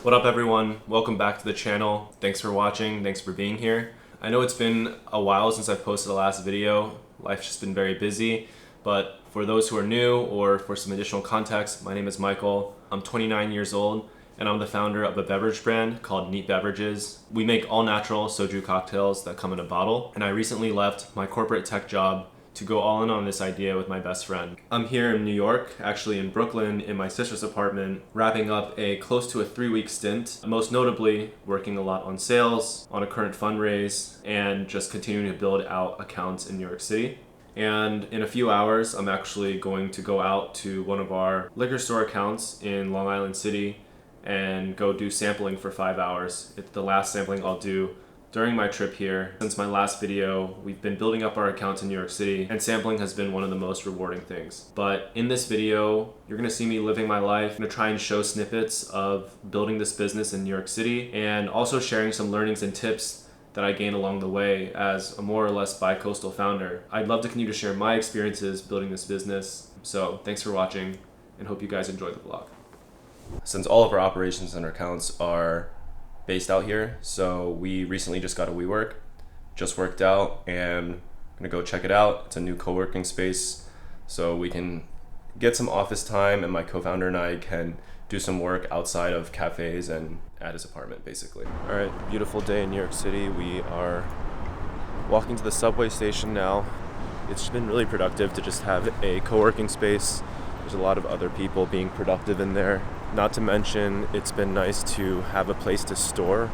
What up everyone? Welcome back to the channel. Thanks for watching, thanks for being here. I know it's been a while since I've posted the last video. Life's just been very busy, but for those who are new or for some additional context, my name is Michael. I'm 29 years old and I'm the founder of a beverage brand called Neat Beverages. We make all natural soju cocktails that come in a bottle, and I recently left my corporate tech job to go all in on this idea with my best friend. I'm here in New York, actually in Brooklyn, in my sister's apartment, wrapping up a close to a 3-week stint, most notably working a lot on sales, on a current fundraise, and just continuing to build out accounts in New York City. And in a few hours, I'm actually going to go out to one of our liquor store accounts in Long Island City and go do sampling for 5 hours. It's the last sampling I'll do during my trip here. Since my last video, we've been building up our accounts in New York City, and sampling has been one of the most rewarding things. But in this video, you're gonna see me living my life. I'm gonna try and show snippets of building this business in New York City, and also sharing some learnings and tips that I gained along the way as a more or less bi-coastal founder. I'd love to continue to share my experiences building this business. So thanks for watching, and hope you guys enjoy the vlog. Since all of our operations and our accounts are based out here, so we recently just got a WeWork, just worked out, and I'm gonna go check it out. It's a new co-working space, so we can get some office time, and my co-founder and I can do some work outside of cafes and at his apartment, basically. All right, beautiful day in New York City. We are walking to the subway station now. It's been really productive to just have a co-working space. There's a lot of other people being productive in there. Not to mention, it's been nice to have a place to store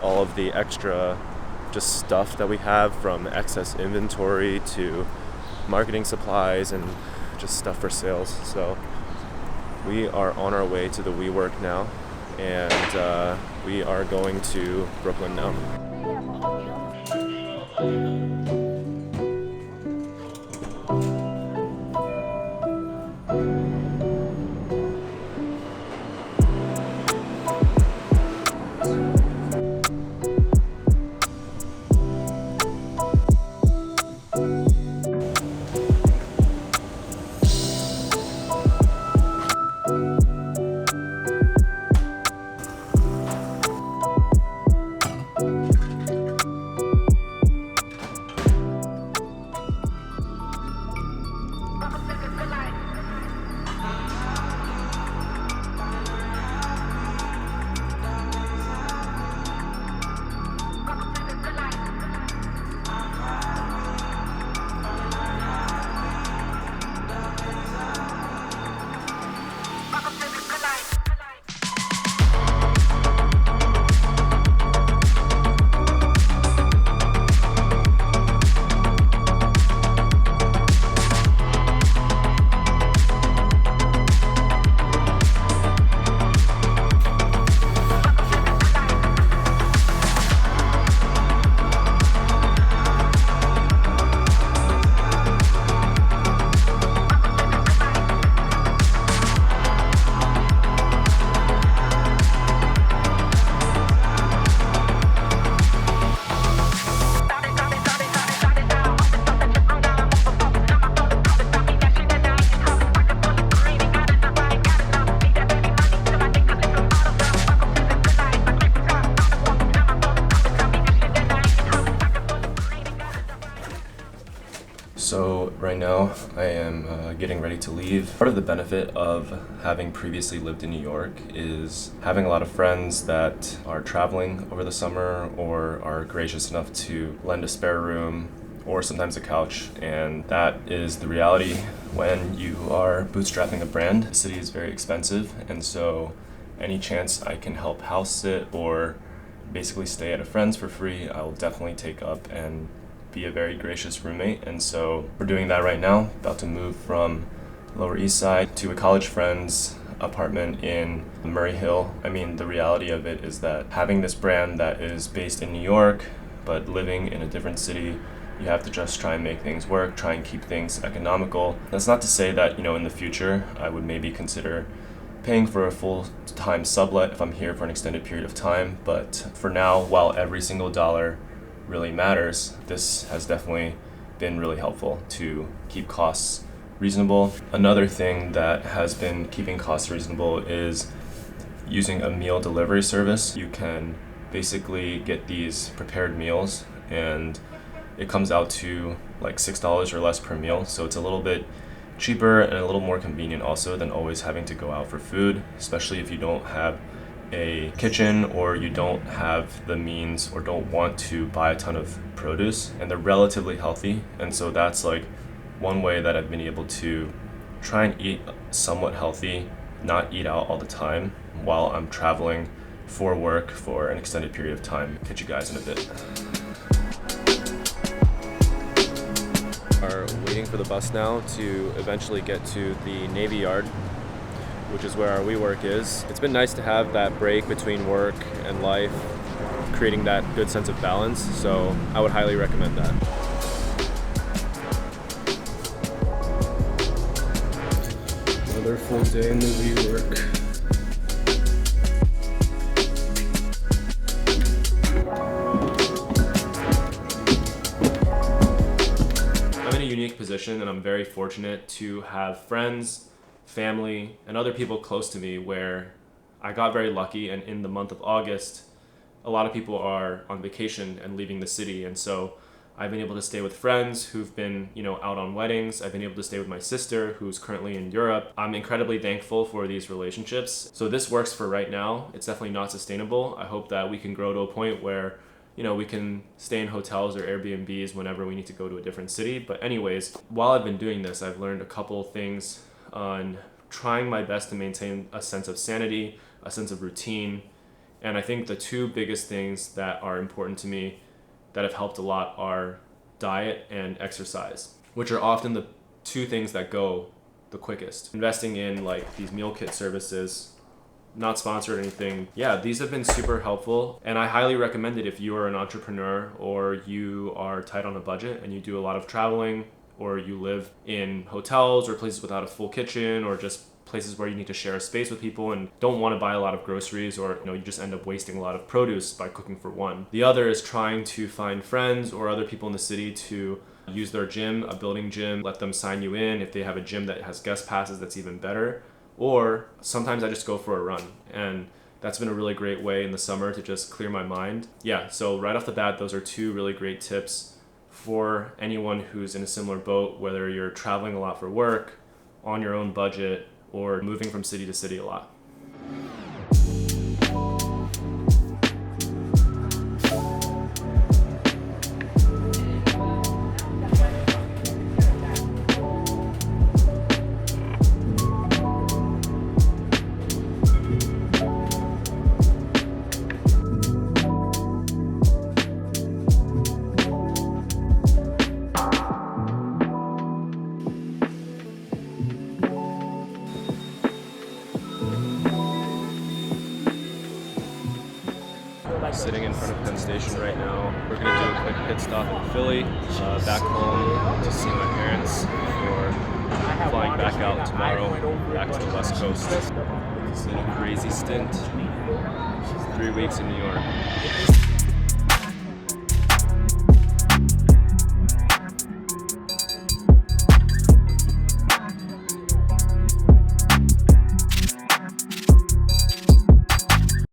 all of the extra just stuff that we have, from excess inventory to marketing supplies and just stuff for sales. So we are on our way to the WeWork now, and we are going to Brooklyn now. So right now I am getting ready to leave. Part of the benefit of having previously lived in New York is having a lot of friends that are traveling over the summer or are gracious enough to lend a spare room or sometimes a couch, and that is the reality when you are bootstrapping a brand. The city is very expensive, and so any chance I can help house sit or basically stay at a friend's for free, I will definitely take up and be a very gracious roommate. And so we're doing that right now, about to move from Lower East Side to a college friend's apartment in Murray Hill. I mean, the reality of it is that having this brand that is based in New York, but living in a different city, you have to just try and make things work, try and keep things economical. That's not to say that, in the future, I would maybe consider paying for a full-time sublet if I'm here for an extended period of time, but for now, while every single dollar really matters, this has definitely been really helpful to keep costs reasonable. Another thing that has been keeping costs reasonable is using a meal delivery service. You can basically get these prepared meals, and it comes out to like $6 or less per meal. So it's a little bit cheaper and a little more convenient also than always having to go out for food, especially if you don't have a kitchen or you don't have the means or don't want to buy a ton of produce. And they're relatively healthy, and so that's like one way that I've been able to try and eat somewhat healthy, not eat out all the time while I'm traveling for work for an extended period of time. Catch you guys in a bit. Are waiting for the bus now to eventually get to the Navy Yard, which is where our WeWork is. It's been nice to have that break between work and life, creating that good sense of balance, so I would highly recommend that. Another full day in the WeWork. I'm in a unique position, and I'm very fortunate to have friends, family, and other people close to me where I got very lucky, and in the month of August, a lot of people are on vacation and leaving the city, and so I've been able to stay with friends who've been, out on weddings. I've been able to stay with my sister who's currently in Europe. I'm incredibly thankful for these relationships. So this works for right now. It's definitely not sustainable. I hope that we can grow to a point where, we can stay in hotels or Airbnbs whenever we need to go to a different city. But anyways, while I've been doing this, I've learned a couple things on trying my best to maintain a sense of sanity, a sense of routine. And I think the two biggest things that are important to me that have helped a lot are diet and exercise, which are often the two things that go the quickest. Investing in like these meal kit services, not sponsored or anything. Yeah, these have been super helpful, and I highly recommend it if you are an entrepreneur or you are tight on a budget and you do a lot of traveling, or you live in hotels or places without a full kitchen, or just places where you need to share a space with people and don't want to buy a lot of groceries, or you just end up wasting a lot of produce by cooking for one. The other is trying to find friends or other people in the city to use their gym, a building gym, let them sign you in. If they have a gym that has guest passes, that's even better. Or sometimes I just go for a run, and that's been a really great way in the summer to just clear my mind. Yeah, so right off the bat, those are two really great tips for anyone who's in a similar boat, whether you're traveling a lot for work, on your own budget, or moving from city to city a lot. Sitting in front of Penn Station right now. We're gonna do a quick pit stop in Philly, back home to see my parents before flying back out tomorrow, back to the West Coast. It's been a crazy stint. 3 weeks in New York.